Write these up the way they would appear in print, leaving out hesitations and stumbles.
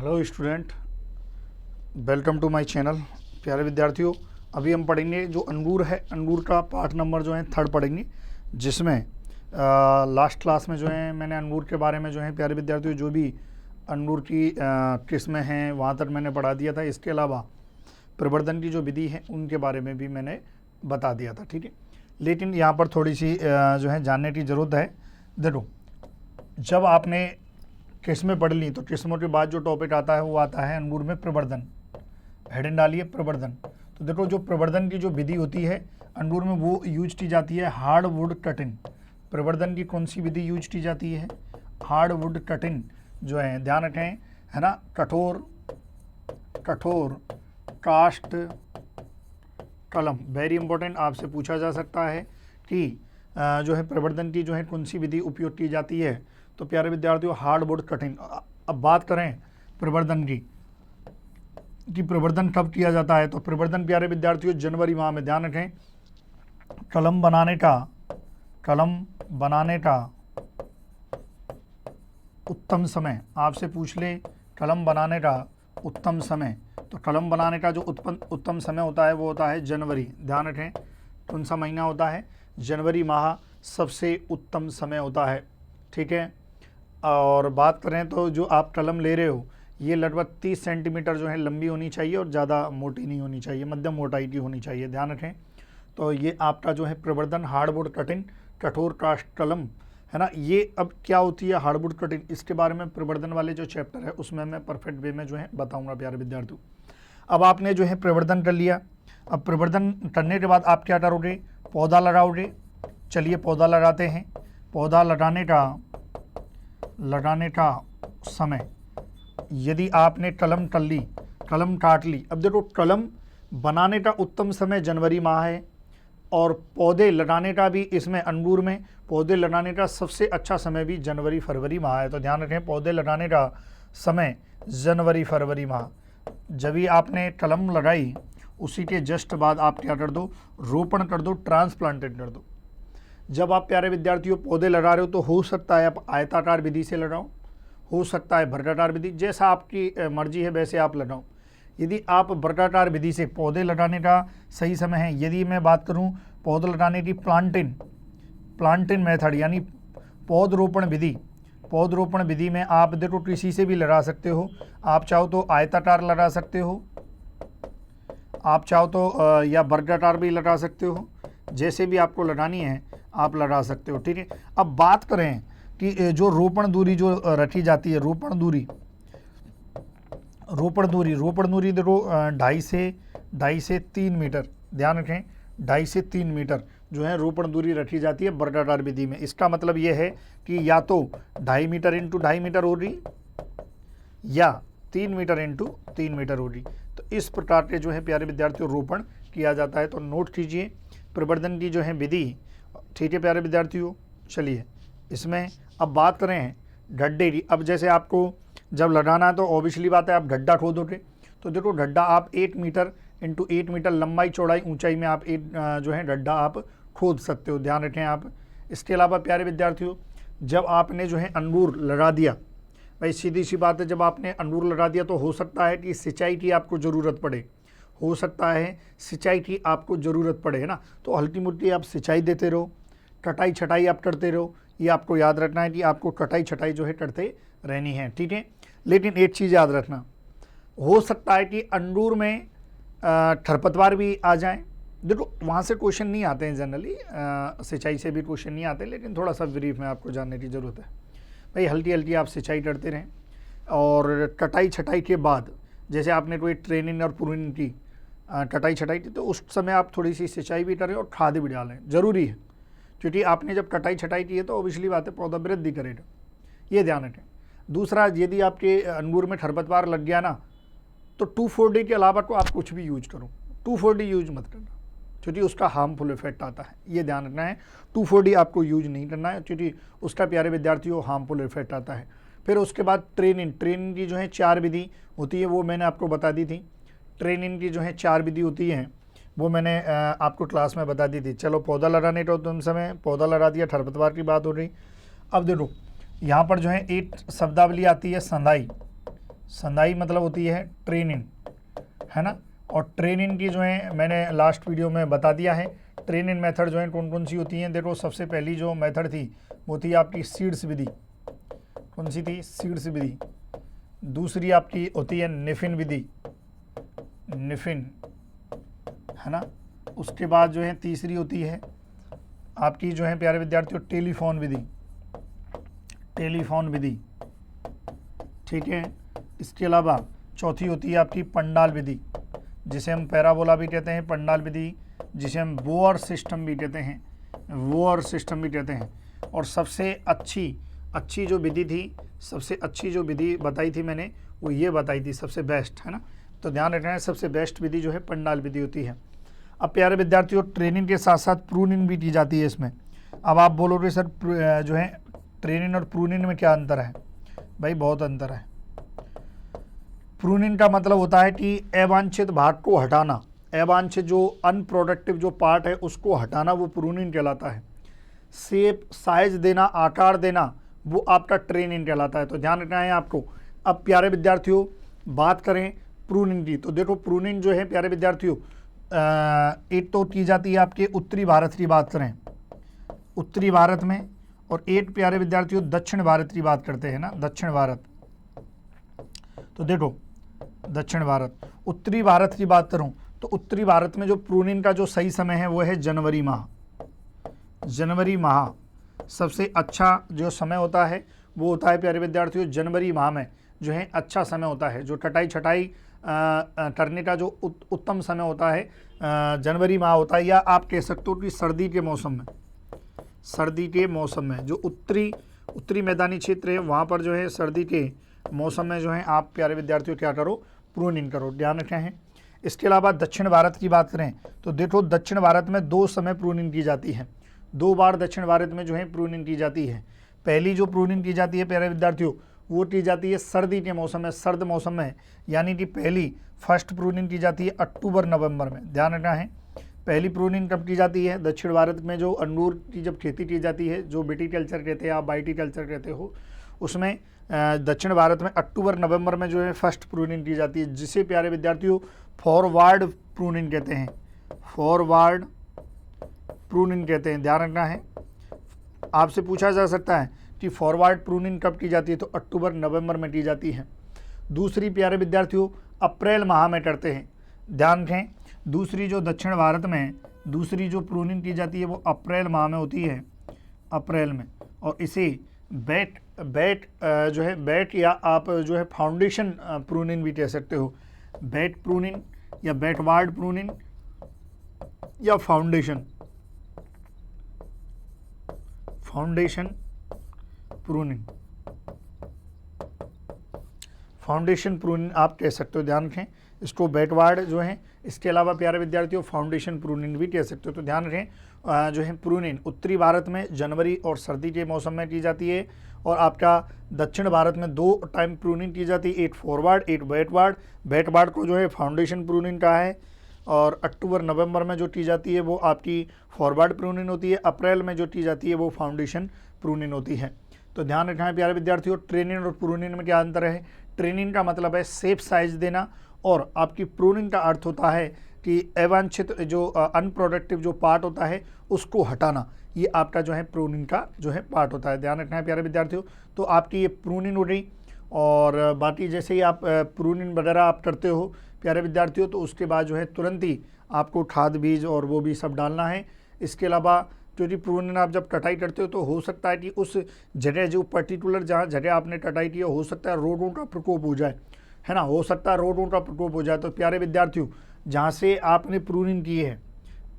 Hello student, welcome to my channel. प्यारे विद्यार्थियों, अभी हम पढ़ेंगे जो अंगूर है, अंगूर का पार्ट नंबर जो है 3 पढ़ेंगे, जिसमें लास्ट क्लास में जो है मैंने अंगूर के बारे में जो है प्यारे विद्यार्थियों जो भी अंगूर की किस्में हैं वहाँ तक मैंने पढ़ा दिया था। इसके अलावा प्रवर्धन की जो विधि है उनके बारे में भी मैंने बता दिया था, ठीक है। लेकिन यहाँ पर थोड़ी सी जो है जानने की ज़रूरत है। देखो, जब आपने किस्में पढ़ ली तो किस्मों के बाद जो टॉपिक आता है वो आता है अंगूर में प्रवर्धन। हेडिंग डालिए प्रवर्धन। तो देखो, जो प्रवर्धन की जो विधि होती है अंगूर में वो यूज की जाती है हार्ड वुड कटिंग। प्रवर्धन की कौन सी विधि यूज की जाती है? हार्ड वुड कटिंग जो है, ध्यान रखें, है ना। कठोर कास्ट कलम, वेरी इंपॉर्टेंट, आपसे पूछा जा सकता है कि जो है प्रवर्धन की जो है कौन सी विधि उपयोग की जाती है। तो प्यारे विद्यार्थियों, हार्ड वुड कटिंग। अब बात करें प्रवर्धन की कि प्रवर्धन कब किया जाता है, तो प्रवर्धन प्यारे विद्यार्थियों जनवरी माह में। ध्यान रखें, कलम बनाने का उत्तम समय, आपसे पूछ ले कलम बनाने का उत्तम समय, तो कलम बनाने का जो उत्तम समय होता है वो होता है जनवरी। ध्यान रखें, कौन सा महीना होता है? जनवरी माह सबसे उत्तम समय होता है, ठीक है। और बात करें तो जो आप कलम ले रहे हो ये लगभग 30 सेंटीमीटर जो है लंबी होनी चाहिए और ज़्यादा मोटी नहीं होनी चाहिए, मध्यम मोटाई की होनी चाहिए, ध्यान रखें। तो ये आपका जो है प्रवर्धन हार्डवुड कटिंग, कठोर कास्ट कलम, है ना। ये अब क्या होती है हार्डवुड कटिंग, इसके बारे में प्रवर्धन वाले जो चैप्टर है उसमें मैं परफेक्ट वे में जो है बताऊँगा प्यारे विद्यार्थियों। अब आपने जो है प्रवर्धन कर लिया। अब प्रवर्धन करने के बाद आप क्या करोगे? पौधा लगाओगे। चलिए पौधा लगाते हैं। पौधा लगाने का समय, यदि आपने कलम कर ली, कलम काट ली। अब देखो, कलम बनाने का उत्तम समय जनवरी माह है और पौधे लगाने का भी इसमें अंगूर में पौधे लगाने का सबसे अच्छा समय भी जनवरी फरवरी माह है। तो ध्यान रखें, पौधे लगाने का समय जनवरी फरवरी माह। जब भी आपने कलम लगाई उसी के जस्ट बाद आप क्या कर दो? रोपण कर दो, ट्रांसप्लांटेड कर दो। जब आप प्यारे विद्यार्थियों पौधे लगा रहे हो तो हो सकता है आप आयताकार विधि से लगाओ, हो सकता है वर्गाकार विधि, जैसा आपकी मर्जी है वैसे आप लगाओ। यदि आप वर्गाकार विधि से पौधे लगाने का सही समय है, यदि मैं बात करूं पौधे लगाने की प्लांटिन मेथड यानी पौधरोपण विधि में आप देखो किसी से भी लगा सकते हो। आप चाहो तो आयताकार लगा सकते हो, आप चाहो तो या वर्गाकार भी लगा सकते हो, जैसे भी आपको लगानी है आप लगा सकते हो, ठीक है। अब बात करें कि जो रोपण दूरी जो रखी जाती है, रोपण दूरी देखो 2.5 से 3 मीटर, ध्यान रखें 2.5 से 3 मीटर जो है रोपण दूरी रखी जाती है वर्गाकार विधि में। इसका मतलब यह है कि या तो 2.5 मीटर इंटू 2.5 मीटर होगी या 3 मीटर इंटू 3 मीटर होगी। तो इस प्रकार के जो है प्यारे विद्यार्थियों रोपण किया जाता है। तो नोट कीजिए प्रवर्धन की जो है विधि, ठीक है प्यारे विद्यार्थियों। चलिए इसमें अब बात करें गड्ढे की। अब जैसे आपको जब लगाना है तो ऑब्वियसली बात है आप गड्ढा खोदोगे। तो देखो गड्ढा आप 8 मीटर इंटू 8 मीटर लंबाई चौड़ाई ऊंचाई में आप एक जो है गड्ढा आप खोद सकते हो, ध्यान रखें आप। इसके अलावा प्यारे विद्यार्थियों, जब आपने जो है अंगूर लगा दिया, भाई सीधी सी बात है, जब आपने अंगूर लगा दिया तो हो सकता है कि सिंचाई की आपको ज़रूरत पड़े, हो सकता है सिंचाई की आपको ज़रूरत पड़े, है ना। तो हल्की मुल्की आप सिंचाई देते रहो, कटाई छटाई आप करते रहो। ये आपको याद रखना है कि आपको कटाई छटाई जो है करते रहनी है, ठीक है। लेकिन एक चीज़ याद रखना, हो सकता है कि अंगूर में खरपतवार भी आ जाए। देखो वहाँ से क्वेश्चन नहीं आते हैं जनरली, सिंचाई से भी क्वेश्चन नहीं आते, लेकिन थोड़ा सा ब्रीफ में आपको जानने की ज़रूरत है। भाई हल्की हल्की आप सिंचाई करते रहें और कटाई छटाई के बाद जैसे आपने कोई ट्रेनिंग और प्रूनिंग की, कटाई छटाई की, तो उस समय आप थोड़ी सी सिंचाई भी करें और खाद भी डालें, ज़रूरी है। क्योंकि आपने जब कटाई छटाई की है तो ऑब्वियसली बात है पौधा वृद्धि करेगा, ये ध्यान रखें। दूसरा, यदि आपके अंगूर में खरपतवार लग गया ना तो 2,4-D के अलावा को आप कुछ भी यूज करो, 2,4-D यूज मत करना क्योंकि उसका हार्मफुल इफेक्ट आता है, ये ध्यान रखना है। 2,4-D आपको यूज नहीं करना है क्योंकि उसका प्यारे विद्यार्थियों हार्मफुल इफेक्ट आता है। फिर उसके बाद ट्रेनिंग की जो है 4 विधि होती है, वो मैंने आपको बता दी थी। ट्रेनिंग की जो है 4 विधि होती हैं वो मैंने आपको क्लास में बता दी थी। चलो पौधा लगाने का तुम समय पौधा लगा दिया, खरपतवार की बात हो रही। अब देखो यहाँ पर जो है एक शब्दावली आती है संधाई, संदाई मतलब होती है ट्रेनिन, है ना। और ट्रेनिन की जो है मैंने लास्ट वीडियो में बता दिया है, ट्रेनिन मेथड जो है कौन कौन सी होती हैं। देखो सबसे पहली जो मेथड थी वो थी आपकी सीड्स विधि, कौन सी थी, सीड्स विधि। दूसरी आपकी होती है निफिन विधि, निफिन, है ना। उसके बाद जो है तीसरी होती है आपकी जो है प्यारे विद्यार्थियों टेलीफोन विधि, टेलीफोन विधि, ठीक है। इसके अलावा चौथी होती है आपकी पंडाल विधि, जिसे हम पैराबोला भी कहते हैं, पंडाल विधि, जिसे हम बोअर सिस्टम भी कहते हैं, बोअर सिस्टम भी कहते हैं। और सबसे अच्छी जो विधि थी, सबसे अच्छी जो विधि बताई थी मैंने वो ये बताई थी, सबसे बेस्ट, है ना। तो ध्यान रखना है, सबसे बेस्ट विधि जो है पंडाल विधि होती है। अब प्यारे विद्यार्थियों ट्रेनिंग के साथ साथ प्रूनिंग भी की जाती है इसमें। अब आप बोलोगे सर जो है ट्रेनिंग और प्रूनिंग में क्या अंतर है? भाई बहुत अंतर है। प्रूनिंग का मतलब होता है कि अवांछित भाग को हटाना, अवांछित जो अनप्रोडक्टिव जो पार्ट है उसको हटाना, वो प्रूनिंग कहलाता है। शेप साइज देना, आकार देना, वो आपका ट्रेनिंग कहलाता है। तो ध्यान रखना है आपको। अब प्यारे विद्यार्थियों बात करें प्रूनिंग की, तो देखो प्रूनिंग जो है प्यारे विद्यार्थियों एक तो की जाती है आपके उत्तरी भारत की बात करें, उत्तरी भारत में, और एक प्यारे विद्यार्थियों दक्षिण भारत की बात करते हैं ना, दक्षिण भारत। तो देखो दक्षिण भारत, उत्तरी भारत की बात करूं तो उत्तरी भारत में जो प्रूनिंग का जो सही समय है वो है जनवरी माह। जनवरी माह सबसे अच्छा जो समय होता है वो होता है प्यारे विद्यार्थियों जनवरी माह में जो है अच्छा समय होता है। जो कटाई छटाई करने का जो उत्तम समय होता है जनवरी माह होता है, या आप कह सकते हो कि सर्दी के मौसम में, सर्दी के मौसम में जो उत्तरी मैदानी क्षेत्र है वहाँ पर जो है सर्दी के मौसम में जो है आप प्यारे विद्यार्थियों क्या करो, प्रूनिंग करो, ध्यान रखें हैं। इसके अलावा दक्षिण भारत की बात करें तो देखो दक्षिण भारत में 2 समय प्रूनिंग की जाती है, 2 बार दक्षिण भारत में जो है प्रूनिंग की जाती है। पहली जो प्रूनिंग की जाती है प्यारे विद्यार्थियों वो की जाती है सर्दी के मौसम में, सर्द मौसम में, यानी कि पहली फर्स्ट प्रूनिंग की जाती है अक्टूबर नवंबर में, ध्यान रखना है। पहली प्रूनिंग कब की जाती है? दक्षिण भारत में जो अंगूर की जब खेती की जाती है, जो विटीकल्चर कहते हैं, आप वाइटीकल्चर कहते हो, उसमें दक्षिण भारत में अक्टूबर नवंबर में जो है फर्स्ट प्रूनिंग की जाती है, जिसे प्यारे विद्यार्थियों फॉरवर्ड प्रूनिंग कहते हैं, फॉरवर्ड प्रूनिंग कहते हैं, ध्यान रखना है। आपसे पूछा जा सकता है कि फॉरवर्ड प्रूनिंग कब की जाती है, तो अक्टूबर नवंबर में की जाती है। दूसरी प्यारे विद्यार्थियों अप्रैल माह में करते हैं, ध्यान रखें। दूसरी जो दक्षिण भारत में दूसरी जो प्रूनिंग की जाती है वो अप्रैल माह में होती है, अप्रैल में, और इसे बैट जो है बैट या आप जो है फाउंडेशन प्रूनिंग भी कह सकते हो, बैट प्रूनिंग या बैटवार्ड प्रूनिंग या फाउंडेशन प्रूनिंग, फाउंडेशन प्रूनिंग आप कह सकते हो, ध्यान रखें। इसको बैटवार्ड जो है, इसके अलावा प्यारे विद्यार्थियों फाउंडेशन प्रूनिंग भी कह सकते हो। तो ध्यान रखें जो है प्रूनिंग उत्तरी भारत में जनवरी और सर्दी के मौसम में की जाती है, और आपका दक्षिण भारत में 2 टाइम प्रूनिंग की जाती है, एक फॉरवर्ड एक बैटवार्ड। बैटवार्ड को जो है फाउंडेशन प्रूनिंग कहा है, और अक्टूबर नवंबर में जो की जाती है वो आपकी फॉरवर्ड प्रूनिंग होती है, अप्रैल में जो की जाती है वो फाउंडेशन प्रूनिंग होती है। तो ध्यान रखना है प्यारे विद्यार्थियों ट्रेनिंग और प्रूनिंग में क्या अंतर है। ट्रेनिंग का मतलब है शेप साइज देना, और आपकी प्रूनिंग का अर्थ होता है कि अवांछित जो अनप्रोडक्टिव जो पार्ट होता है उसको हटाना, ये आपका जो है प्रूनिंग का जो है पार्ट होता है, ध्यान रखना है प्यारे विद्यार्थियों। तो आपकी ये प्रूनिंग हो गई, और बाकी जैसे ही आप प्रूनिंग वगैरह आप करते हो प्यारे विद्यार्थियों तो उसके बाद जो है तुरंत ही आपको खाद बीज और वो भी सब डालना है। इसके अलावा क्योंकि प्रूनिंग आप जब कटाई करते हो तो हो सकता है कि उस जगह जो पर्टिकुलर जहाँ जगह आपने कटाई की हो सकता है रोगों का प्रकोप हो जाए, है ना, हो सकता है रोगों का प्रकोप हो जाए। तो प्यारे विद्यार्थियों जहाँ से आपने प्रूनिंग की है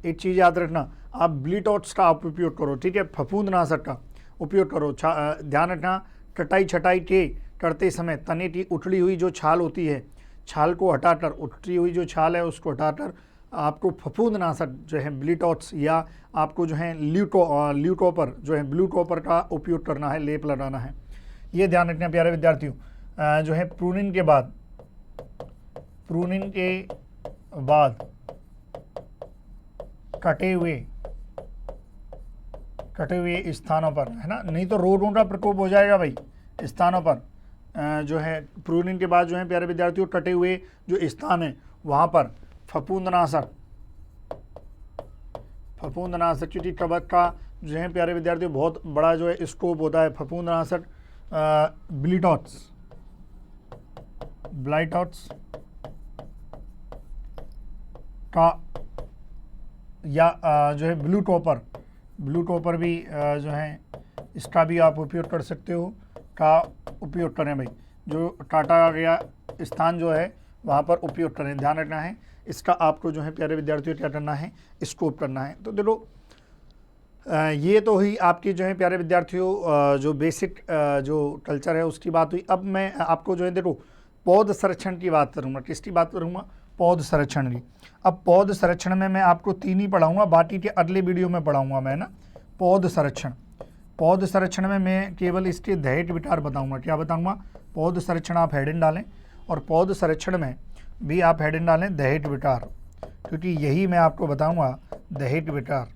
एक चीज़ याद रखना, आप ब्लीटॉट्स का आप उपयोग करो, ठीक है, फफूंदनाशक का उपयोग करो। ध्यान रखना कटाई छटाई के करते समय तने की उठड़ी हुई जो छाल होती है, छाल को हटाकर, उठड़ी हुई जो छाल है उसको हटाकर आपको फफूंदनाशक जो है ब्लीटॉट्स या आपको जो है ल्यूटॉपर जो है ब्लूटॉपर का उपयोग करना है, लेप लगाना है। ये ध्यान रखना प्यारे विद्यार्थियों। जो है प्रूनिंग के बाद कटे हुए स्थानों पर, है ना, नहीं तो रोगों का प्रकोप हो जाएगा भाई स्थानों पर, जो है प्रूनिंग के बाद जो है प्यारे विद्यार्थियों कटे हुए जो स्थान है वहाँ पर फफूंदनाशक क्योंकि कवक का जो है प्यारे विद्यार्थियों बहुत बड़ा जो है स्कोप होता है। फफूंदनाशक ब्लाइटॉट्स का या जो है ब्लू टॉपर भी जो है इसका भी आप उपयोग कर सकते हो, का उपयोग करें भाई। जो काटा गया स्थान जो है वहाँ पर उपयोग करें, ध्यान रखना है इसका आपको जो है प्यारे विद्यार्थियों क्या करना है, स्कोप करना है। तो देखो ये तो ही आपकी जो है प्यारे विद्यार्थियों जो बेसिक जो कल्चर है उसकी बात हुई। अब मैं आपको जो है देखो पौध संरक्षण की बात करूँगा। किसकी बात करूँगा? पौध संरक्षण की। अब पौध संरक्षण में मैं आपको 3 ही पढ़ाऊँगा, बाकी के अगले वीडियो में पढ़ाऊँगा मैं ना। पौध संरक्षण में मैं केवल इसके दहेज विकार बताऊँगा। क्या बताऊँगा? पौध संरक्षण आप हेडिंग डालें, और पौध संरक्षण में भी आप हेडिंग डालें दहेज विकार, क्योंकि यही मैं आपको बताऊँगा दहेज विकार।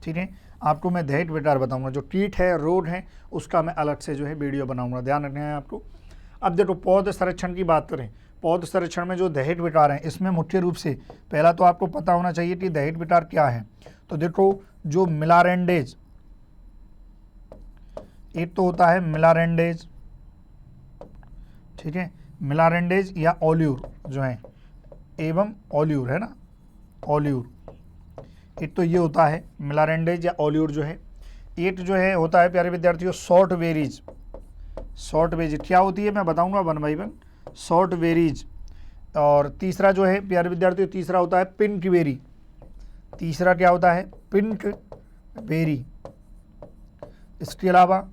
ठीक है, आपको मैं दहेज विकार बताऊँगा। जो कीट है, रोग है, उसका मैं अलग से जो है वीडियो बनाऊँगा, ध्यान रखना है आपको। अब देखो पौध संरक्षण की बात करें, पौध संरक्षण में जो दहेज विकार हैं इसमें मुख्य रूप से पहला तो आपको पता होना चाहिए कि दहेज विकार क्या है। तो देखो जो मिलारेंडेज, एक तो होता है मिलारेंडेज, ठीक है, मिलारेंडेज या ओल्यूर जो है, एवं ओल्यूर है ना, ओल्यूर। एक तो ये होता है मिलारेंडेज या ओल्यूर जो है। एक जो है होता है प्यारे विद्यार्थियों शॉर्ट वेरीज क्या होती है मैं बताऊंगा 1 बाई 1। Short varies. और तीसरा जो है प्यारे विद्यार्थियों, तीसरा होता है पिंक बेरी। तीसरा क्या होता है? Pink berry. इसके अलावा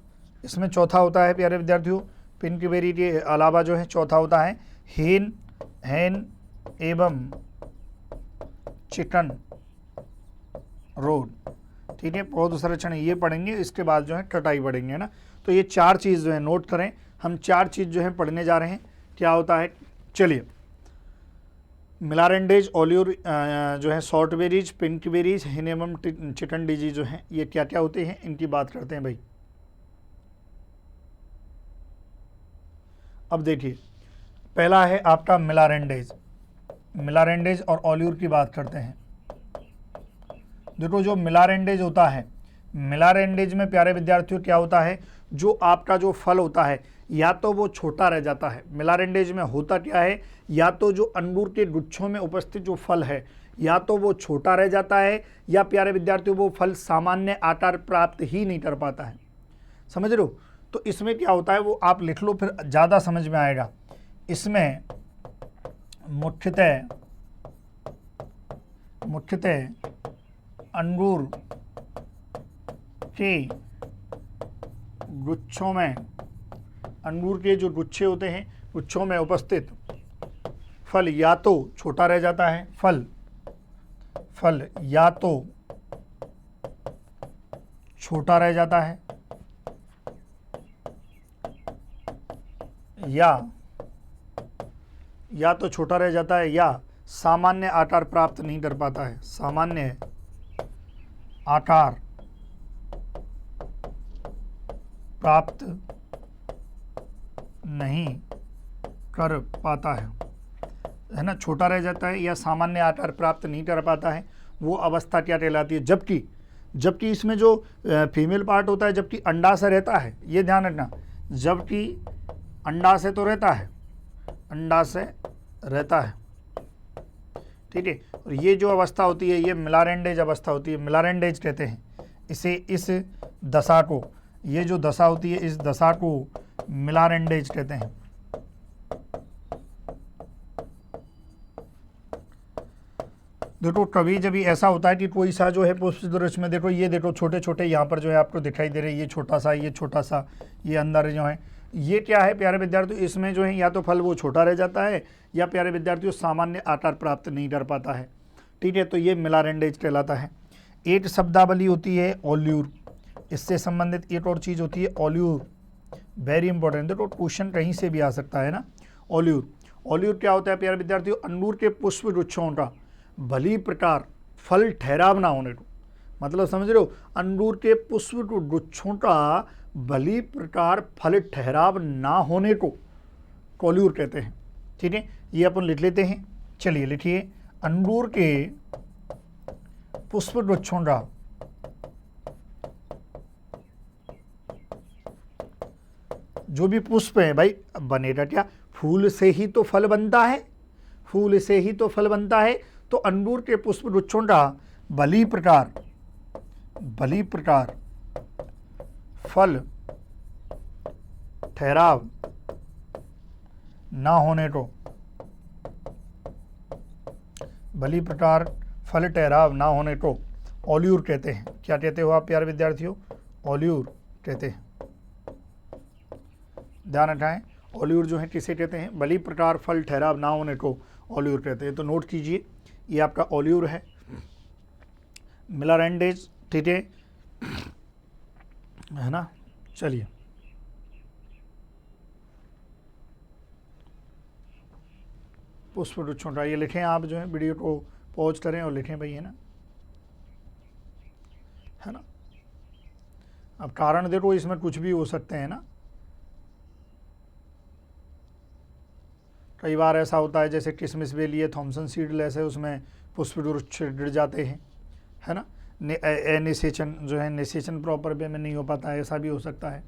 इसमें चौथा होता है प्यारे विद्यार्थियों, पिंक बेरी के अलावा जो है चौथा होता है हेन एवं चिकन रोड। ठीक है, पौध संरक्षण ये पढ़ेंगे, इसके बाद जो है कटाई पढ़ेंगे ना। तो ये 4 चीज़ जो है नोट करें, हम 4 चीज़ जो है पढ़ने जा रहे हैं। क्या होता है? चलिए, मिलारेंडेज, ओल्यूर जो है, शॉर्ट बेरीज, पिंक बेरीज, हेन एवं चिकन डिजीज जो है, ये क्या क्या होते हैं इनकी बात करते हैं भाई। अब देखिए, पहला है आपका मिलारेंडेज और ओल्यूर की बात करते हैं। देखो जो मिलारेंडेज होता है, मिलारेंडेज में प्यारे विद्यार्थियों क्या होता है, जो आपका जो फल होता है या तो वो छोटा रह जाता है। मिलारेंडेज में होता क्या है, या तो जो अंगूर के गुच्छों में उपस्थित जो फल है या तो वो छोटा रह जाता है, या प्यारे विद्यार्थियों वो फल सामान्य आकार प्राप्त ही नहीं कर पाता है। समझ रहे हो? तो इसमें क्या होता है वो आप लिख लो, फिर ज़्यादा समझ में आएगा। इसमें मुख्यतः अंगूर के गुच्छों में, अंगूर के जो गुच्छे होते हैं, गुच्छों में उपस्थित फल या तो छोटा रह जाता है, फल या तो छोटा रह जाता है, या तो छोटा रह जाता है, या सामान्य आकार प्राप्त नहीं कर पाता है। सामान्य आकार प्राप्त नहीं कर पाता है ना, छोटा रह जाता है या सामान्य आकार प्राप्त नहीं कर पाता है। वो अवस्था क्या कहलाती है? जबकि इसमें जो फीमेल पार्ट होता है, जबकि अंडा से रहता है, ये ध्यान रखना, जबकि अंडा से तो रहता है, अंडा से रहता है, ठीक है। और ये जो अवस्था होती है ये मिलारेंडेज अवस्था होती है, मिलारेंडेज कहते हैं इसे। इस दशा को, ये जो दशा होती है इस दशा को मिलारेंडेज कहते हैं। देखो कभी जब ऐसा होता है कि कोई सा जो है पुष्प दृश्य में, देखो ये देखो छोटे छोटे यहाँ पर जो है आपको दिखाई दे रहे हैं, ये छोटा सा, ये अंदर जो है, ये क्या है प्यारे विद्यार्थियों, इसमें जो है या तो फल वो छोटा रह जाता है या प्यारे विद्यार्थियों सामान्य आकार प्राप्त नहीं कर पाता है, ठीक है। तो ये मिलारेंडेज कहलाता है। एक शब्दावली होती है ओल्यूर, इससे संबंधित एक और चीज़ होती है ओल्यूर, वेरी इंपॉर्टेंट। देखो क्वेश्चन कहीं से भी आ सकता है ना। ओल्यूर क्या होता है प्यारे विद्यार्थियों? अंगूर के पुष्प गुच्छों का भली प्रकार फल ठहराव ना होने को, मतलब समझ रहे हो, अंगूर के पुष्प गुच्छों का बली प्रकार फल ठहराव ना होने को कोल्यूर कहते हैं। ठीक है, ये अपन लिख लेते हैं। चलिए लिखिए, अंगूर के पुष्प वृक्षों का जो भी पुष्प है भाई, बनेगा क्या, फूल से ही तो फल बनता है, फूल से ही तो फल बनता है। तो अंगूर के पुष्प वृक्षों का बली प्रकार फल ठहराव ना होने को, बली प्रकार फल ठहराव ना होने को ओल्यूर कहते हैं। क्या कहते हो आप प्यारे विद्यार्थियों? ओल्यूर कहते हैं। ध्यान रखें, ओल्यूर जो है किसे कहते हैं? बली प्रकार फल ठहराव ना होने को ओल्यूर कहते हैं। तो नोट कीजिए, ये आपका ओल्यूर है, मिलारेंडेज, ठीक है ना। चलिए, पुष्प वृक्षों का ये लिखें आप, जो है वीडियो को पॉज करें और लिखें भाई, है ना। अब कारण देखो, इसमें कुछ भी हो सकते हैं ना। कई बार ऐसा होता है जैसे किसमिस बेली है, थॉमसन सीडलेस है, उसमें पुष्प वृक्ष गिर जाते हैं, है ना। निषेचन जो है, निषेचन प्रॉपर वे में नहीं हो पाता है, ऐसा भी हो सकता है।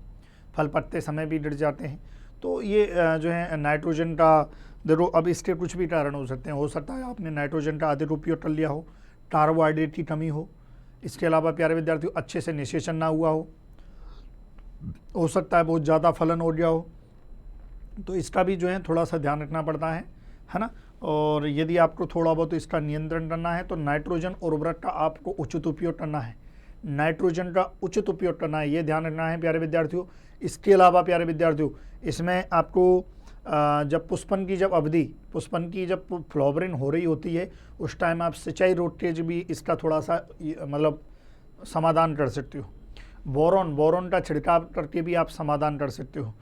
फल पत्ते समय भी गिर जाते हैं। तो ये जो है नाइट्रोजन का देखो, अब इसके कुछ भी कारण हो सकते हैं। हो सकता है आपने नाइट्रोजन का अधिक उपयोग कर लिया हो, कार्बोहाइड्रेट की कमी हो, इसके अलावा प्यारे विद्यार्थियों अच्छे से निषेचन ना हुआ हो सकता है बहुत ज़्यादा फलन हो गया हो। तो इसका भी जो है थोड़ा सा ध्यान रखना पड़ता है ना। और यदि आपको थोड़ा बहुत इसका नियंत्रण करना है तो नाइट्रोजन उर्वरक का आपको उचित उपयोग करना है, नाइट्रोजन का उचित उपयोग करना है, ये ध्यान रखना है प्यारे विद्यार्थियों। इसके अलावा प्यारे विद्यार्थियों, इसमें आपको जब पुष्पन की जब फ्लावरिंग हो रही होती है, उस टाइम आप सिंचाई रोटेज भी इसका थोड़ा सा मतलब समाधान कर सकते हो। बोरॉन का छिड़काव करके भी आप समाधान कर सकते हो।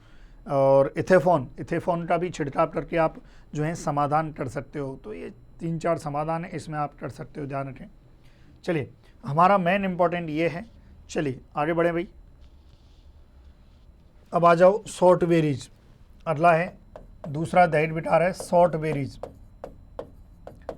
और इथेफॉन का भी छिड़काव करके आप जो है समाधान कर सकते हो। तो ये 3-4 समाधान है, इसमें आप कर सकते हो, ध्यान रखें। चलिए, हमारा मेन इंपॉर्टेंट ये है। चलिए आगे बढ़े भाई। अब आ जाओ शॉर्ट बेरीज। अगला है दूसरा दैट बिटार है शॉर्ट बेरीज।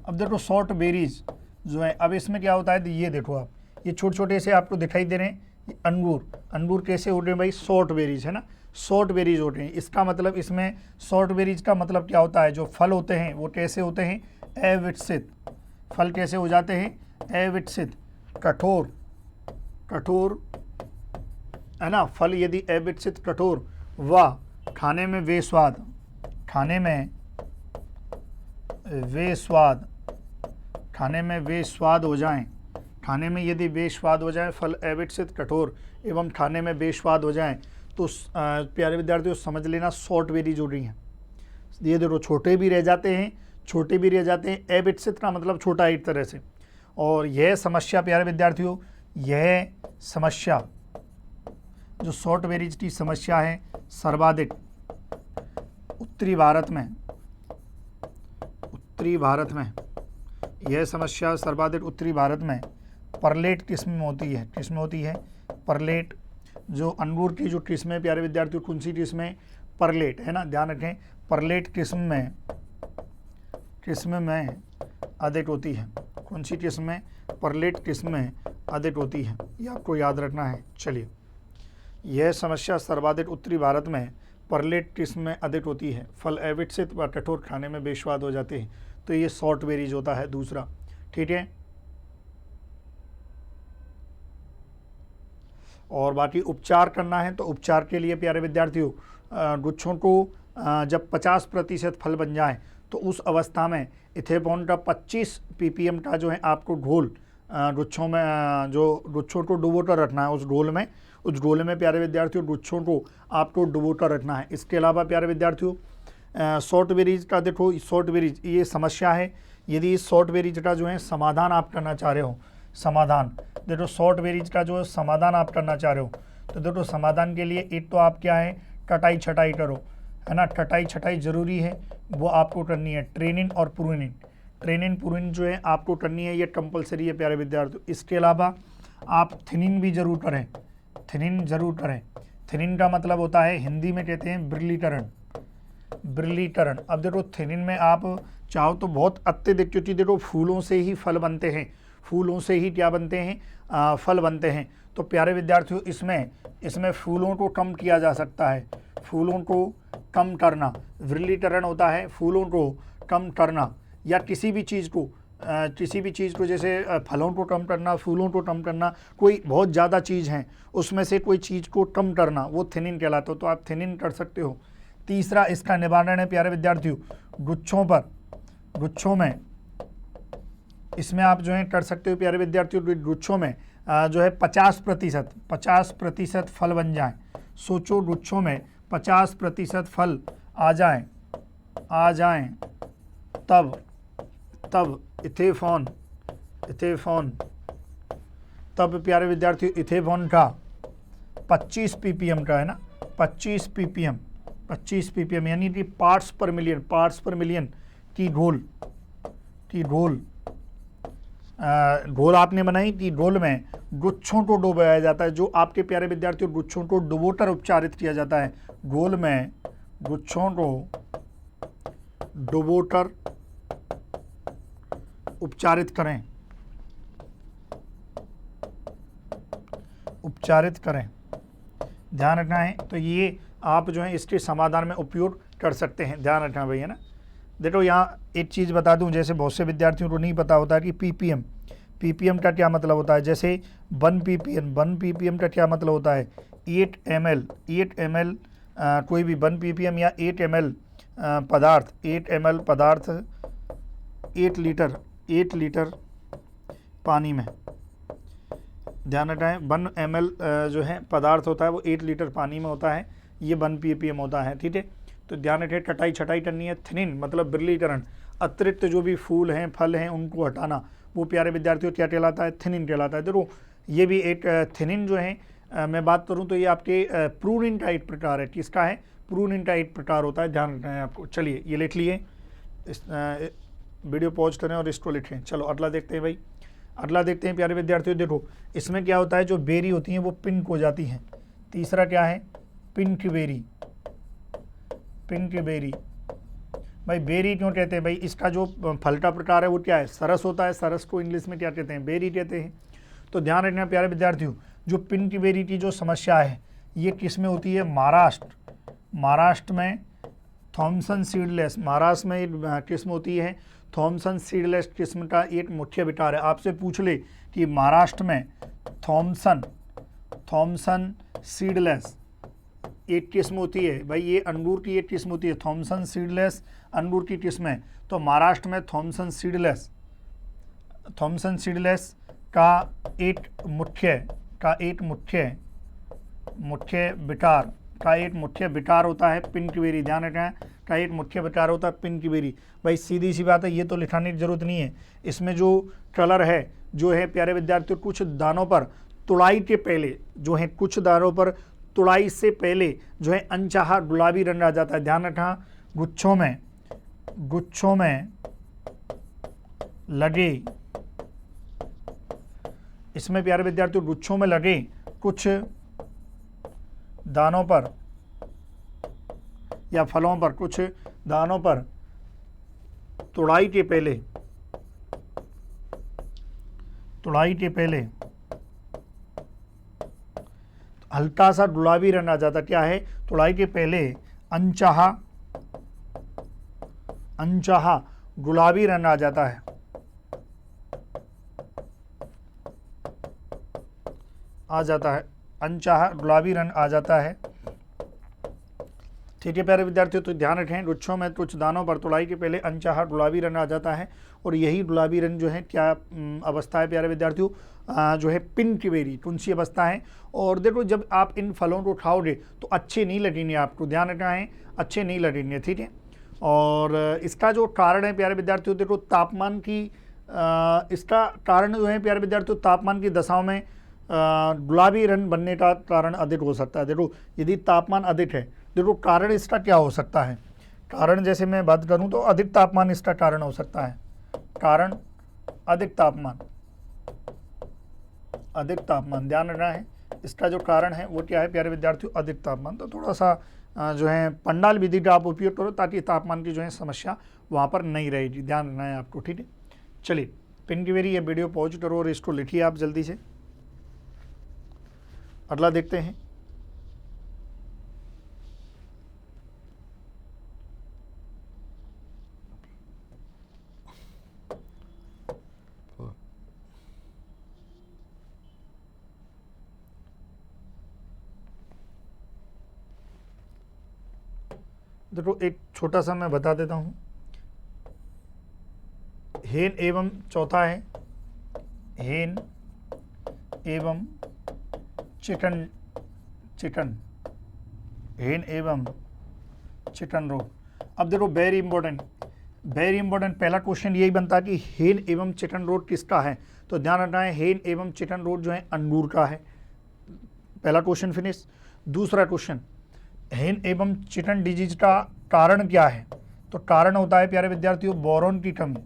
अब देखो शॉर्ट बेरीज जो है, अब इसमें क्या होता है, ये देखो आप, ये छोटे छोटे से आपको दिखाई दे रहे हैं। अंगूर कैसे हो रहे हैं भाई? शॉर्ट बेरीज, है ना, शॉर्ट बेरीज होते हैं। इसका मतलब, इसमें शॉर्ट बेरीज का मतलब क्या होता है? जो फल होते हैं वो कैसे होते हैं? अविकसित। फल कैसे हो जाते हैं? अविकसित, कठोर, है ना। फल यदि अविकसित, कठोर व खाने में बेस्वाद हो जाएं, खाने में यदि बेस्वाद हो जाए, फल अविकसित, कठोर एवं खाने में बेस्वाद हो जाएं, तो प्यारे विद्यार्थियों समझ लेना शॉर्ट बेरीज हो रही हैं। ये देखो छोटे भी रह जाते हैं, अविकसित का मतलब छोटा एक तरह से। और यह समस्या प्यारे विद्यार्थियों, यह समस्या जो शॉर्ट बेरीज की समस्या है, सर्वाधिक उत्तरी भारत में यह समस्या सर्वाधिक उत्तरी भारत में परलेट किस्म में होती है। परलेट, जो अंगूर की जो किस्म है प्यारे विद्यार्थियों, कौन सी किस्म है? परलेट, है ना, ध्यान रखें। परलेट किस्म में अधिक होती है। कौन सी किस्म में? परलेट किस्म में अधिक होती है, ये आपको याद रखना है। चलिए, यह समस्या सर्वाधिक उत्तरी भारत में परलेट किस्म में अधिक होती है। फल अविकसित व कठोर, खाने में बेस्वाद हो जाते हैं। तो ये शॉर्ट बेरीज होता है दूसरा, ठीक है। और बाकी उपचार करना है तो उपचार के लिए प्यारे विद्यार्थियों, वृक्षों को जब 50% फल बन जाए तो उस अवस्था में इथेफॉन का 25 ppm का जो है आपको घोल वृक्षों में, जो वृक्षों को डुबोकर रखना है उस घोल में प्यारे विद्यार्थियों वृक्षों को आपको डुबोकर रखना है। इसके अलावा प्यारे विद्यार्थियों, शॉर्ट बेरीज का देखो, शॉर्ट बेरीज ये समस्या है। यदि इस शॉर्ट बेरीज का जो है समाधान आप करना चाह रहे हो, समाधान देखो, शॉर्ट बेरीज का जो समाधान आप करना चाह रहे हो, तो देखो समाधान के लिए एक तो आप क्या है, कटाई छटाई करो, है ना। कटाई छटाई जरूरी है, वो आपको करनी है। ट्रेनिन और प्रूनिन जो है आपको करनी है, ये कंपलसरी है प्यारे विद्यार्थियों। इसके अलावा आप थिनिंग भी जरूर करें, थिनिन का मतलब होता है, हिंदी में कहते हैं बिरलीकरण, बिरलीकरण। अब देखो थिनिन में आप चाहो तो बहुत अत्यधिक, क्योंकि देखो फूलों से ही फल बनते हैं, फूलों से ही क्या बनते हैं, फल बनते हैं। तो प्यारे विद्यार्थियों इसमें फूलों को कम किया जा सकता है, फूलों को कम करना, विरलीकरण होता है फूलों को कम करना, या किसी भी चीज़ को जैसे फलों को कम करना, फूलों को कम करना, कोई बहुत ज़्यादा चीज़ हैं उसमें से कोई चीज़ को कम करना, वो थिनिन कहलाता है। तो आप थिनिन कर सकते हो। तीसरा इसका निवारण है प्यारे विद्यार्थियों गुच्छों में, इसमें आप जो है कर सकते हो प्यारे विद्यार्थियों, गुच्छों में जो है 50% फल बन जाए। सोचो गुच्छों में 50% फल आ जाएं, तब इथेफॉन, तब प्यारे विद्यार्थियों इथेफॉन का 25 ppm का है ना, 25 ppm यानी कि पार्ट्स पर मिलियन की घोल आपने बनाई कि घोल में गुच्छों को डुबोया जाता है। जो आपके प्यारे विद्यार्थियों गुच्छों को डुबोकर उपचारित किया जाता है, घोल में गुच्छों को डुबोकर उपचारित करें, ध्यान रखना है। तो ये आप जो है इसके समाधान में उपयोग कर सकते हैं, ध्यान रखना भैया ना। देखो यहाँ एक चीज़ बता दूं, जैसे बहुत से विद्यार्थियों को नहीं पता होता कि पीपीएम का क्या मतलब होता है। जैसे 1 ppm का क्या मतलब होता है, 8 ml कोई भी 1 ppm या 8 ml पदार्थ 8 लीटर पानी में, ध्यान रखना है। 1 ml जो है पदार्थ होता है वो 8 लीटर पानी में होता है, ये 1 ppm होता है, ठीक है। तो ध्यान रखें, कटाई छटाई करनी है। थिनिन मतलब बिरलीकरण, अतिरिक्त जो भी फूल हैं फल हैं उनको हटाना, वो प्यारे विद्यार्थियों क्या कहलाता है, थिनिन कहलाता है। देखो ये भी एक थिनिन जो है मैं बात करूं तो ये आपके प्रूनिन का एक प्रकार है। किसका है, प्रूनिन का एक प्रकार होता है, ध्यान रखना है आपको। चलिए ये लिख लिए, इस वीडियो पॉज करें और इसको लिखें। चलो अगला देखते हैं भाई, अगला देखते हैं प्यारे विद्यार्थियों। देखो इसमें क्या होता है, जो बेरी होती हैं वो पिंक हो जाती हैं। तीसरा क्या है, पिंक बेरी। भाई बेरी क्यों कहते हैं भाई, इसका जो फल का प्रकार है वो क्या है, सरस होता है। सरस को इंग्लिश में क्या कहते हैं, बेरी कहते हैं। तो ध्यान रखना प्यारे विद्यार्थियों, जो पिंक बेरी की जो समस्या है ये किस में होती है, महाराष्ट्र में थॉमसन सीडलेस, महाराष्ट्र में किस्म होती है थॉमसन सीडलेस किस्म का एक मुख्य विकार है। आपसे पूछ ले कि महाराष्ट्र में थॉमसन सीडलेस एक किस्म होती है, भाई ये अंगूर की एक किस्म होती है, थॉमसन सीडलेस अंगूर की किस्म है। तो महाराष्ट्र में थॉमसन सीडलेस का एक मुख्य विकार होता है पिंक बेरी, ध्यान रखना का एक मुख्य विकार होता है पिंक बेरी। भाई सीधी सी बात है, ये तो लिखाने की जरूरत नहीं है। इसमें जो कलर है जो है प्यारे विद्यार्थियों, कुछ दानों पर तुड़ाई के पहले जो है, कुछ दानों पर तुड़ाई से पहले जो है अनचाहा गुलाबी रंग आ जाता है। ध्यान रखना, गुच्छों में लगे, इसमें प्यारे विद्यार्थियों गुच्छों में लगे कुछ दानों पर या फलों पर, कुछ दानों पर तुड़ाई के पहले हल्का सा गुलाबी रंग आ जाता। क्या है, तुड़ाई के पहले अनचाहा गुलाबी रंग आ जाता है, अनचाहा गुलाबी रंग आ जाता है। ठीक है प्यारे विद्यार्थियों, तो ध्यान रखें, गुच्छों में कुछ दानों पर तुड़ाई के पहले अनचाहा गुलाबी रंग आ जाता है, और यही गुलाबी रंग जो है क्या अवस्था है प्यारे विद्यार्थियों, जो है पिंक बेरी, कौन सी अवस्था है। और देखो जब आप इन फलों को खाओगे तो अच्छे नहीं लगेंगे, आपको ध्यान रखना है, अच्छे नहीं लगेंगे, ठीक है। और इसका जो कारण है प्यारे विद्यार्थियों, देखो तापमान की इसका कारण जो है प्यारे विद्यार्थियों, तापमान की दशाओं में गुलाबी रंग बनने का कारण अधिक हो सकता है। देखो यदि तापमान अधिक है, देखो कारण इसका क्या हो सकता है, कारण जैसे मैं बात करूं तो अधिक तापमान इसका कारण हो सकता है, कारण अधिक तापमान, ध्यान रखना है, इसका जो कारण है वो क्या है प्यारे विद्यार्थियों, अधिक तापमान। तो थोड़ा सा जो है पंडाल विधि का आप उपयोग करो ताकि तापमान की जो है समस्या वहाँ पर नहीं रहेगी, ध्यान रखना है आपको, ठीक है। चलिए पिन की बारी, ये वीडियो पॉज करो और इसको लिखिए आप जल्दी से। अगला देखते हैं। देखो एक छोटा सा मैं बता देता हूँ। हेन एवं चौथा है हेन एवं चिकन हेन एवं चिकन रोग। अब देखो वेरी इंपॉर्टेंट पहला क्वेश्चन यही बनता कि हेन एवं चिकन रोग किसका है, तो ध्यान रखना है हेन एवं चिकन रोग जो है अंगूर का है। पहला क्वेश्चन फिनिश। दूसरा क्वेश्चन, हेन एवं चिकन डिजीज का कारण क्या है, तो कारण होता है प्यारे विद्यार्थियों बोरॉन की कमी।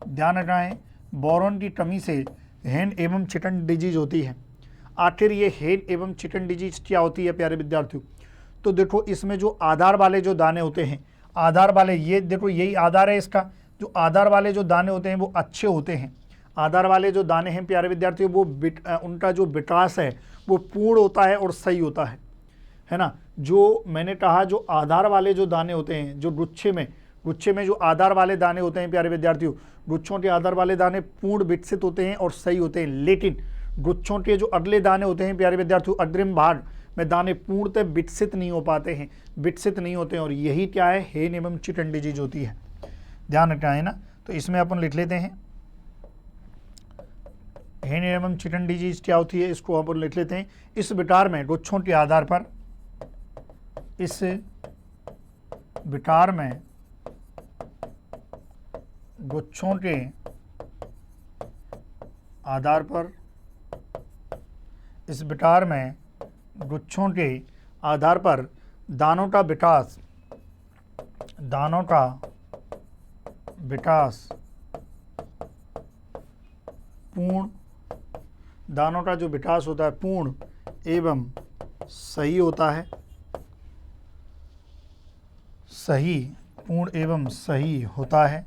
ध्यान रखना है बोरॉन की कमी से हेन एवं चिकन डिजीज होती है। आखिर ये हेन एवं चिकन डिजीज क्या होती है प्यारे विद्यार्थियों, तो देखो इसमें जो आधार वाले जो दाने होते हैं, आधार वाले, ये देखो यही आधार है इसका, जो आधार वाले जो दाने होते हैं वो अच्छे होते हैं। आधार वाले जो दाने हैं प्यारे विद्यार्थियों वो उनका जो विकास है वो पूर्ण होता है और सही होता है ना। जो मैंने कहा जो आधार वाले जो दाने होते हैं, जो गुच्छे में जो आधार वाले दाने होते हैं प्यारे विद्यार्थियों, गुच्छों के आधार वाले दाने पूर्ण विकसित होते हैं और सही होते हैं। लेकिन गुच्छों के जो अगले दाने होते हैं प्यारे विद्यार्थियों, अग्रिम भाग में दाने पूर्णतः विकसित नहीं हो पाते हैं, विकसित नहीं होते हैं, और यही क्या है हेन एवं चिकन डिजीज होती है। ध्यान रखना है ना। तो इसमें अपन लिख लेते हैं हेन एवं चिकन डिजीज क्या होती है, इसको अपन लिख लेते हैं। इस विकार में गुच्छों के आधार पर, इस विकार में गुच्छों के आधार पर, इस विकार में गुच्छों के आधार पर दानों का विकास पूर्ण, दानों का जो विकास होता है पूर्ण एवं सही होता है, पूर्ण एवं सही होता है।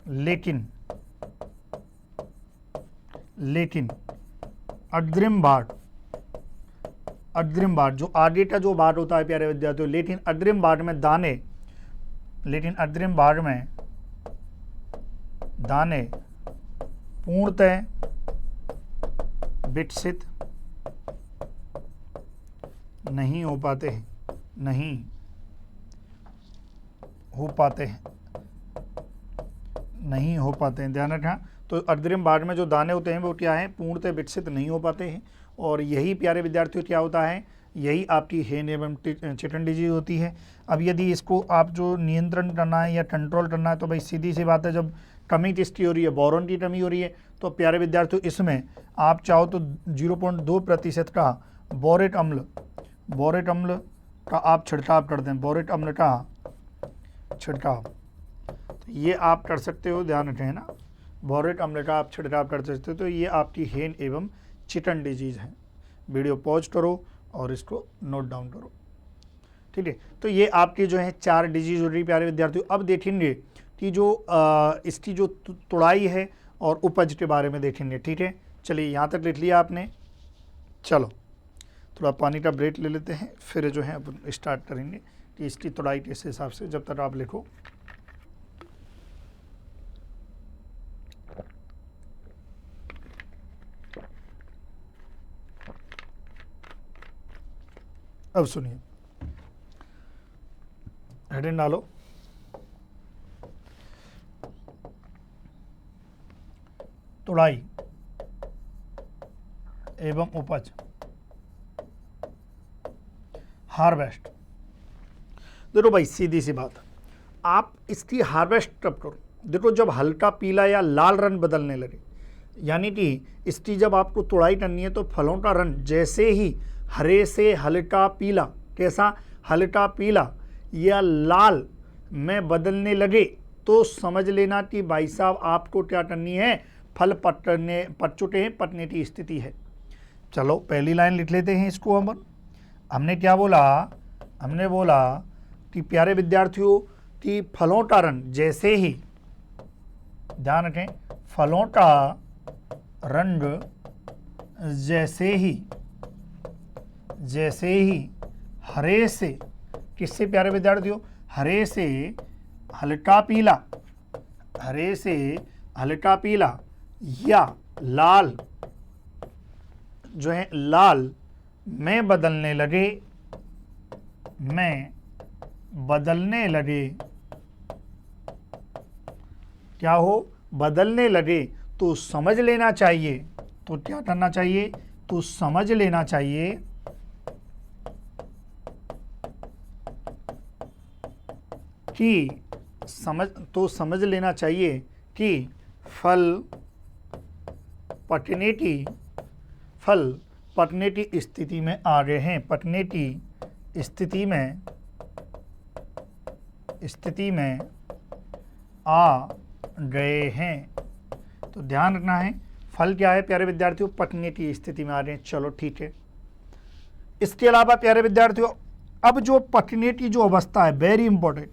लेकिन अग्रिम भाग जो आगे का जो भाग होता है प्यारे विद्यार्थियों, लेकिन अग्रिम भाग में दाने पूर्णतः विकसित नहीं हो पाते हैं, ध्यान रखना। तो अग्रिम भाग में जो दाने होते हैं वो क्या है, पूर्णतः विकसित नहीं हो पाते हैं, और यही प्यारे विद्यार्थियों क्या होता है, यही आपकी हेन एवं चिकन डिजीज होती है। अब यदि इसको आप जो नियंत्रण करना है या कंट्रोल करना है, तो भाई सीधी सी बात है, जब कमी किसकी हो रही है, बोरॉन की कमी हो रही है, तो प्यारे विद्यार्थियों इसमें आप चाहो तो 0.2% का बोरेट अम्ल का आप छिड़काव कर दें, बोरेट अम्ल का छिड़काव, तो ये आप कर सकते हो, ध्यान रखें ना, बोरेट अम्ल का आप छिड़काव कर सकते हो। तो ये आपकी हेन एवं चिकन डिजीज है। वीडियो पॉज करो और इसको नोट डाउन करो, ठीक है। तो ये आपकी जो है 4 डिजीज हो रही प्यारे विद्यार्थियों। अब देखेंगे कि जो इसकी जो तुड़ाई है और उपज के बारे में देखेंगे, ठीक है। चलिए यहाँ तक लिख लिया आपने। चलो थोड़ा पानी का ब्रेक ले लेते हैं, फिर जो है अब स्टार्ट करेंगे कि इसकी तुड़ाई किस हिसाब से, जब तक आप लिखो। अब सुनिए, हेडिंग डालो, तुड़ाई एवं उपज, हार्वेस्ट। देखो भाई सीधी सी बात, आप इसकी हार्वेस्ट कब करो, देखो जब हल्का पीला या लाल रंग बदलने लगे, यानी कि इसकी जब आपको तुड़ाई करनी है तो फलों का रंग जैसे ही हरे से हल्का पीला, कैसा, हल्का पीला या लाल में बदलने लगे, तो समझ लेना कि भाई साहब आपको क्या करनी है, फल पक चुके हैं, पकने की स्थिति है। चलो पहली लाइन लिख लेते हैं इसको। हमने क्या बोला, हमने बोला कि प्यारे विद्यार्थियों कि फलों का रंग जैसे ही, ध्यान रखें, फलों का रंग जैसे ही हरे से, किससे प्यारे विद्यार्थियों, हरे से हल्का पीला, हरे से हल्का पीला या लाल जो है लाल में बदलने लगे, क्या हो, बदलने लगे, तो समझ लेना चाहिए, तो क्या करना चाहिए, तो समझ लेना चाहिए कि समझ लेना चाहिए कि फल पकने की स्थिति में आ गए हैं, पकने की स्थिति में आ गए हैं। तो ध्यान रखना है, फल क्या है प्यारे विद्यार्थियों, पकने की स्थिति में आ रहे हैं। चलो ठीक है। इसके अलावा प्यारे विद्यार्थियों, अब जो पकने की जो अवस्था है, वेरी इंपॉर्टेंट,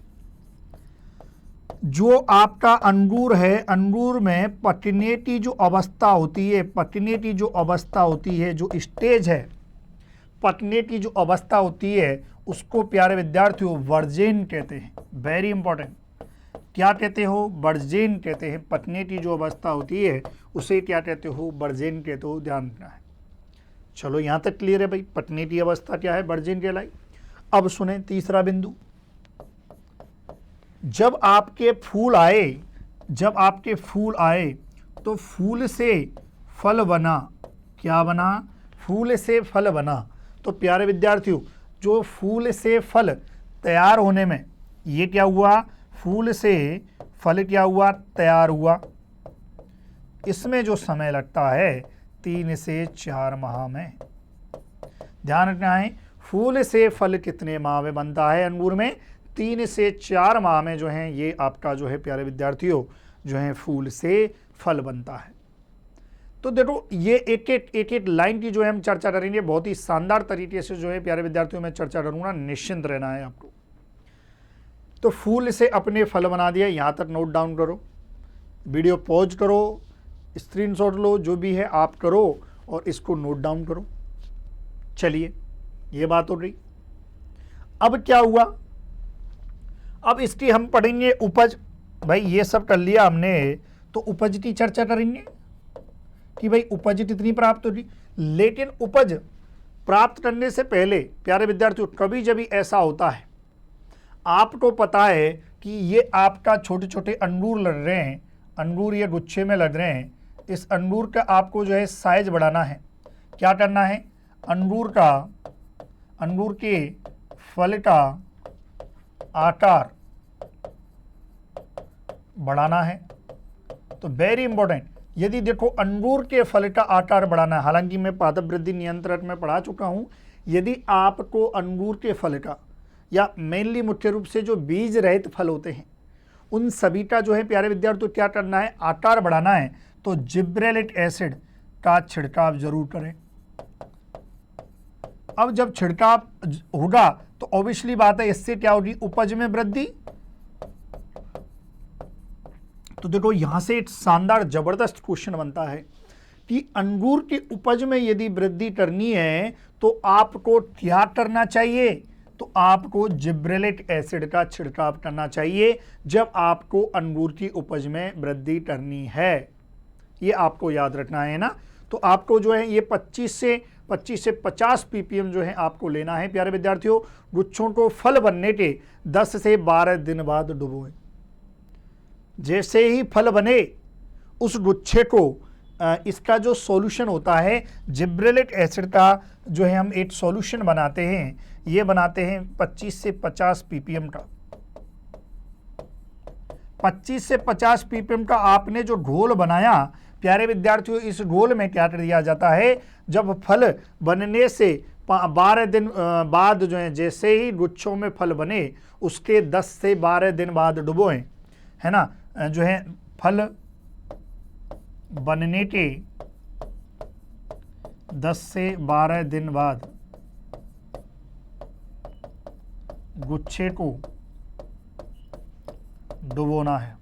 जो आपका अंगूर है, अंगूर में पकने की जो अवस्था होती है, पकने की जो अवस्था होती है, जो स्टेज है, पकने की जो अवस्था होती है, उसको प्यारे विद्यार्थियों वर्जेन कहते हैं। वेरी इंपॉर्टेंट, क्या कहते हो, वर्जेन कहते हैं। पकने की जो अवस्था होती है उसे क्या कहते हो, वर्जेन कहते हो, ध्यान रखना है। चलो यहाँ तक क्लियर है भाई, पकने की अवस्था क्या है, वर्जेन कहलाई। अब सुने तीसरा बिंदु, जब आपके फूल आए तो फूल से फल बना, क्या बना, फूल से फल बना। तो प्यारे विद्यार्थियों, जो फूल से फल तैयार होने में, ये क्या हुआ, फूल से फल क्या हुआ, तैयार हुआ। इसमें जो समय लगता है 3 से 4 माह में। ध्यान रखना है, फूल से फल कितने माह में बनता है अंगूर में, 3 से 4 माह में जो है ये आपका जो है प्यारे विद्यार्थियों जो है फूल से फल बनता है। तो देखो ये एक लाइन की जो है हम चर्चा करेंगे, बहुत ही शानदार तरीके से जो है प्यारे विद्यार्थियों में चर्चा करूंगा, निश्चिंत रहना है आपको। तो फूल से अपने फल बना दिया, यहाँ तक नोट डाउन करो, वीडियो पॉज करो, स्क्रीनशॉट लो, जो भी है आप करो और इसको नोट डाउन करो। चलिए ये बात हो रही। अब क्या हुआ, अब इसकी हम पढ़ेंगे उपज। भाई ये सब कर लिया हमने, तो उपज की चर्चा करेंगे कि भाई उपज कितनी प्राप्त होगी। लेकिन उपज प्राप्त करने से पहले प्यारे विद्यार्थियों, कभी जब ऐसा होता है, आपको पता है कि ये आपका छोटे छोटे अंगूर लग रहे हैं, अंगूर ये गुच्छे में लग रहे हैं, इस अंगूर का आपको जो है साइज बढ़ाना है। क्या करना है, अंगूर के फल का आकार बढ़ाना है। तो वेरी इंपॉर्टेंट, यदि देखो अंगूर के फल का आकार बढ़ाना है, हालांकि मैं पादप वृद्धि नियंत्रण में पढ़ा चुका हूं, यदि आपको अंगूर के फल का, या मेनली मुख्य रूप से जो बीज रहित फल होते हैं, उन सभी का जो है प्यारे विद्यार्थियों क्या करना है, आकार बढ़ाना है, तो जिब्रेलिक एसिड का छिड़काव जरूर करें। अब जब छिड़काव होगा तो ऑब्वियसली बात है, इससे क्या होगी, उपज में वृद्धि। तो देखो यहां से एक शानदार जबरदस्त क्वेश्चन बनता है कि अंगूर की उपज में यदि वृद्धि करनी है तो आपको क्या करना चाहिए, तो आपको जिब्रेलिक एसिड का छिड़काव करना चाहिए जब आपको अंगूर की उपज में वृद्धि करनी है। ये आपको याद रखना है ना। तो आपको जो है ये 25 से 50 ppm जो है आपको लेना है प्यारे विद्यार्थियों। गुच्छों को फल बनने के 10 से 12 दिन बाद डुबोएं। जैसे ही फल बने उस गुच्छे को इसका जो सॉल्यूशन होता है जिब्रेलिक एसिड का, जो है हम एक सॉल्यूशन बनाते हैं, ये बनाते हैं 25 से 50 ppm का। 25 से 50 ppm का आपने जो घोल बनाया प्यारे विद्यार्थियों, इस घोल में क्या कर दिया जाता है, जब फल बनने से 12 दिन बाद जो है, जैसे ही गुच्छों में फल बने उसके 10 से 12 दिन बाद डुबोएं, है ना, जो है फल बनने के 10 से 12 दिन बाद गुच्छे को डुबोना है।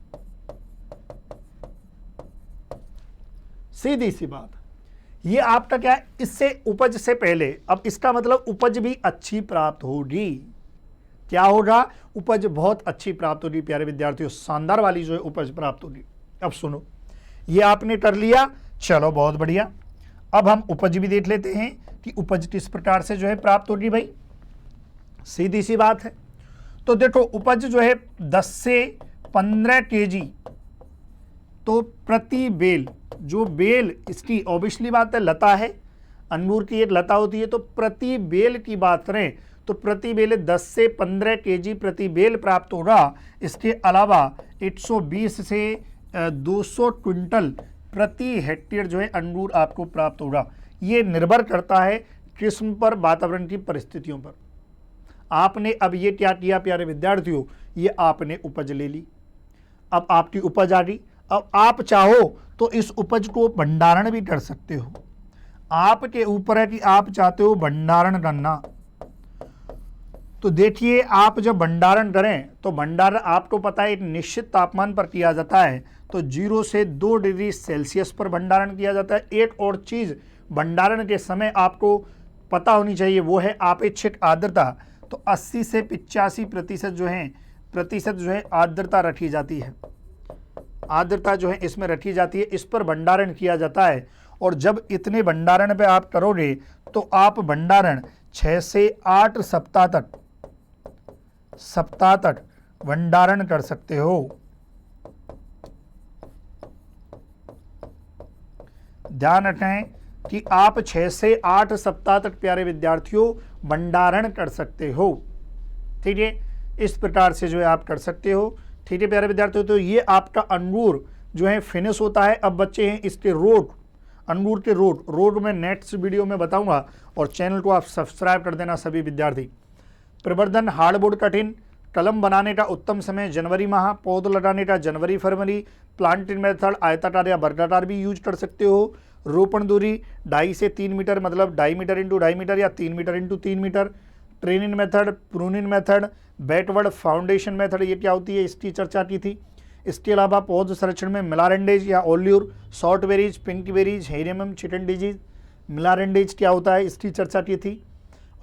सीधी सी बात। ये आपका क्या है, इससे उपज से पहले, अब इसका मतलब उपज भी अच्छी प्राप्त होगी। क्या होगा, उपज बहुत अच्छी प्राप्त होगी प्यारे विद्यार्थियों, शानदार वाली जो है उपज प्राप्त होगी। अब सुनो, ये आपने कर लिया, चलो बहुत बढ़िया। अब हम उपज भी देख लेते हैं कि उपज किस प्रकार से जो है प्राप्त होगी भाई। सीधी सी बात है। तो देखो उपज जो है 10 से 15 केजी तो प्रति बेल, जो बेल इसकी ऑब्वियसली बात है लता है, अंगूर की एक लता होती है, तो प्रति बेल की बात करें तो प्रति बेल 10 से 15 केजी प्रति बेल प्राप्त होगा। इसके अलावा 120 से 200 क्विंटल प्रति हेक्टेयर जो है अंगूर आपको प्राप्त होगा। ये निर्भर करता है किस्म पर, वातावरण की परिस्थितियों पर। आपने अब ये क्या किया प्यारे विद्यार्थियों, ये आपने उपज ले ली। अब आपकी उपज आ गई। अब आप चाहो तो इस उपज को भंडारण भी कर सकते हो। आपके ऊपर है कि आप चाहते हो भंडारण करना। तो देखिए, आप जब भंडारण करें तो भंडारण आपको पता है एक निश्चित तापमान पर किया जाता है। तो 0 से 2 डिग्री सेल्सियस पर भंडारण किया जाता है। एक और चीज़ भंडारण के समय आपको पता होनी चाहिए, वो है आपेक्षिक आर्द्रता। तो 80 से 85% जो है आर्द्रता रखी जाती है। आर्द्रता जो है इसमें रखी जाती है, इस पर भंडारण किया जाता है। और जब इतने भंडारण पे आप करोगे तो आप भंडारण 6 से 8 सप्ताह तक भंडारण कर सकते हो। ध्यान रखें कि आप 6 से 8 सप्ताह तक प्यारे विद्यार्थियों भंडारण कर सकते हो। ठीक है, इस प्रकार से जो है आप कर सकते हो। ठीक है प्यारे विद्यार्थियों, तो ये आपका अंगूर जो है फिनिश होता है। अब बच्चे हैं इसके रोड, अंगूर के रोड में नेक्स्ट वीडियो में बताऊंगा, और चैनल को आप सब्सक्राइब कर देना सभी विद्यार्थी। प्रवर्धन हार्डबोर्ड कठिन, कलम बनाने का उत्तम समय जनवरी माह, पौध लगाने का जनवरी फरवरी। प्लांटिंग मेथड आयताकार या वर्गाकार भी यूज कर सकते हो। रोपण दूरी 2.5 से 3 मीटर, मतलब 2.5 मीटर इंटू 2.5 मीटर या 3 metre into 3 metre. Training method, pruning method, backward foundation method, ये क्या होती है इसकी चर्चा की थी। इसके अलावा पौध संरक्षण में मिलारेंडेज या ओल्यूर, शॉर्ट बेरीज, पिंक बेरीज, हेरियम चिकन डिजीज। मिलारेंडेज क्या होता है इसकी चर्चा की थी।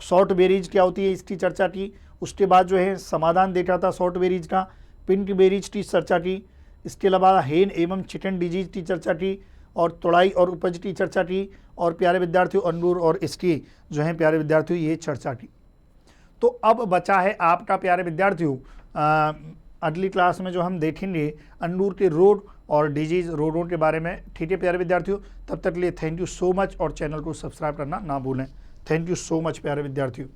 शॉर्ट बेरीज क्या होती है इसकी चर्चा की। उसके बाद जो है समाधान देखा था शॉर्ट बेरीज का। पिंक बेरीज की चर्चा की। इसके अलावा हेन एवं चिकन डिजीज की चर्चा की, और तोड़ाई और उपज की चर्चा की, और प्यारे विद्यार्थियों अंगूर और इसकी जो है प्यारे विद्यार्थियों ये चर्चा की। तो अब बचा है आपका प्यारे विद्यार्थियों अगली क्लास में जो हम देखेंगे अंगूर के रोग और डिजीज रोगों के बारे में। ठीक है प्यारे विद्यार्थियों, तब तक के लिए थैंक यू सो मच, और चैनल को सब्सक्राइब करना ना भूलें। थैंक यू सो मच प्यारे विद्यार्थियों।